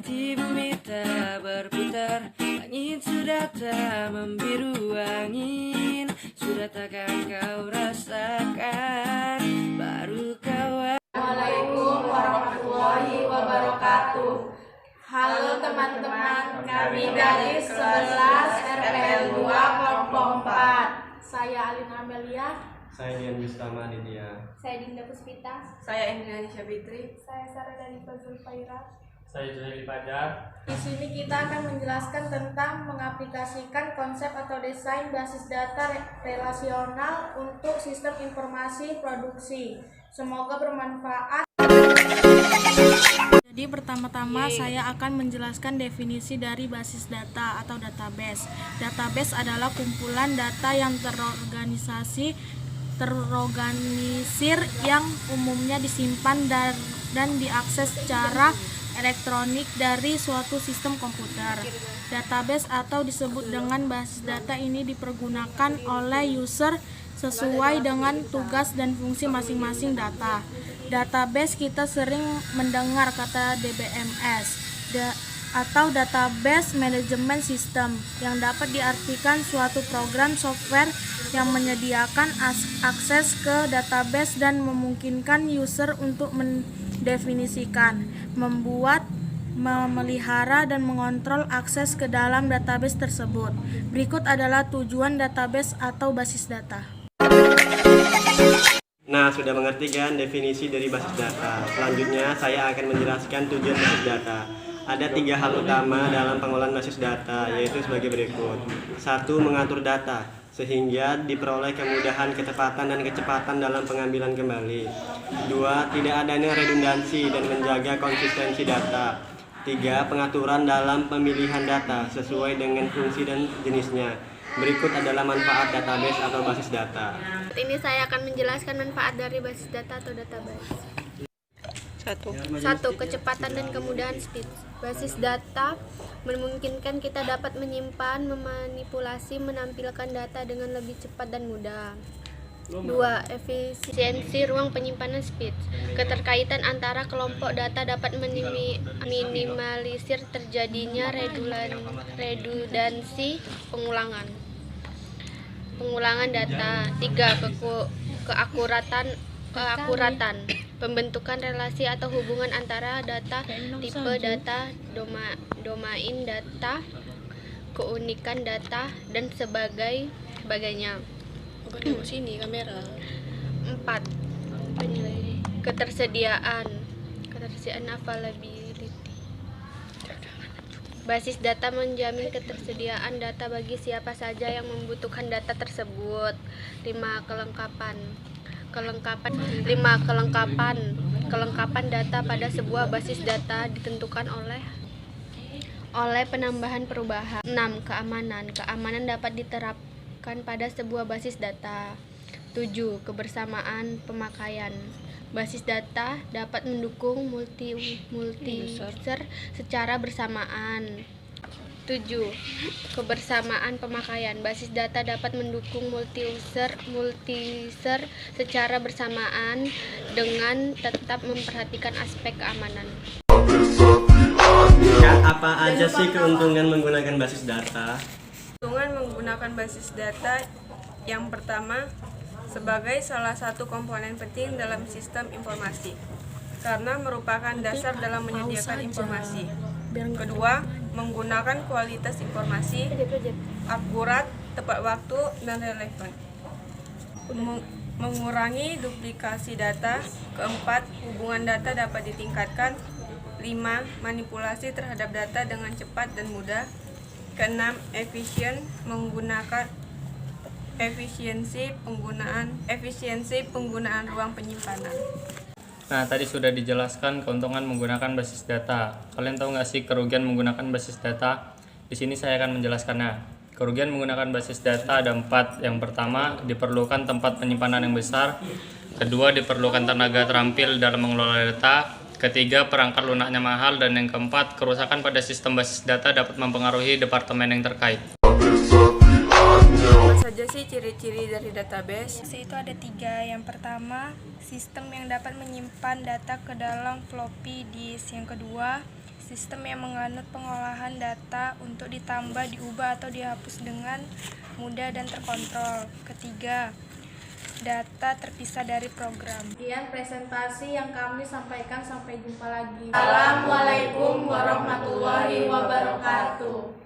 Nanti bumi tak berputar, langit sudah tak membiru, angin sudah takkan kau rasakan, baru kau. Assalamualaikum warahmatullahi wabarakatuh. Halo teman-teman, kami dari 11 RPL 2 kelompok 4. Saya Alina Amelia. Saya Dian Gustama Aditya. Saya Dinda Puspita. Saya Indrianisha Fitri. Saya Sarah dari Fazul Faira. Saya Zuhaili Fajar. Di sini kita akan menjelaskan tentang mengaplikasikan konsep atau desain basis data relasional untuk sistem informasi produksi. Semoga bermanfaat. Jadi pertama-tama saya akan menjelaskan definisi dari basis data atau database. Database adalah kumpulan data yang terorganisir yang umumnya disimpan dan diakses secara elektronik dari suatu sistem komputer. Database atau disebut dengan basis data ini dipergunakan oleh user sesuai dengan tugas dan fungsi masing-masing data. Database kita sering mendengar kata DBMS atau Database Management System yang dapat diartikan suatu program software yang menyediakan akses ke database dan memungkinkan user untuk mendefinisikan, membuat, memelihara, dan mengontrol akses ke dalam database tersebut. Berikut adalah tujuan database atau basis data. Nah, sudah mengerti kan definisi dari basis data? Selanjutnya saya akan menjelaskan tujuan basis data. Ada 3 hal utama dalam pengolahan basis data, yaitu sebagai berikut. 1. Mengatur data, sehingga diperoleh kemudahan, ketepatan, dan kecepatan dalam pengambilan kembali. 2. Tidak adanya redundansi dan menjaga konsistensi data. 3. Pengaturan dalam pemilihan data sesuai dengan fungsi dan jenisnya. Berikut adalah manfaat database atau basis data. Ini saya akan menjelaskan manfaat dari basis data atau database. 1. Kecepatan dan kemudahan speed. Basis data memungkinkan kita dapat menyimpan, memanipulasi, menampilkan data dengan lebih cepat dan mudah. 2. Efisiensi ruang penyimpanan speed. Keterkaitan antara kelompok data dapat minimalisir terjadinya redundansi pengulangan data. 3. Keakuratan. Pembentukan relasi atau hubungan antara data, tipe data, domain data, keunikan data, dan sebagainya. 4. Ketersediaan availability. Basis data menjamin ketersediaan data bagi siapa saja yang membutuhkan data tersebut. 5. Kelengkapan data pada sebuah basis data ditentukan oleh penambahan perubahan. 6. Keamanan dapat diterapkan pada sebuah basis data. 7. Kebersamaan pemakaian. Basis data dapat mendukung multi-user secara bersamaan. 7. Kebersamaan pemakaian. Basis data dapat mendukung multi-user secara bersamaan dengan tetap memperhatikan aspek keamanan. Ya, apa aja sih keuntungan menggunakan basis data? Keuntungan menggunakan basis data yang pertama, sebagai salah satu komponen penting dalam sistem informasi, karena merupakan dasar dalam menyediakan informasi. Kedua, menggunakan kualitas informasi akurat, tepat waktu, dan relevan. Mengurangi duplikasi data. Keempat, hubungan data dapat ditingkatkan. 5. Manipulasi terhadap data dengan cepat dan mudah. Keenam, efisiensi penggunaan ruang penyimpanan. Nah, tadi sudah dijelaskan keuntungan menggunakan basis data. Kalian tahu nggak sih kerugian menggunakan basis data? Di sini saya akan menjelaskannya. Kerugian menggunakan basis data ada 4. Yang pertama, diperlukan tempat penyimpanan yang besar. Kedua, diperlukan tenaga terampil dalam mengelola data. Ketiga, perangkat lunaknya mahal. Dan yang keempat, kerusakan pada sistem basis data dapat mempengaruhi departemen yang terkait. Apa saja sih ciri-ciri dari database? Itu ada 3. Yang pertama, sistem yang dapat menyimpan data ke dalam floppy disk. Yang kedua, sistem yang menganut pengolahan data untuk ditambah, diubah, atau dihapus dengan mudah dan terkontrol. Ketiga, data terpisah dari program. Sekian presentasi yang kami sampaikan, sampai jumpa lagi. Assalamualaikum warahmatullahi wabarakatuh.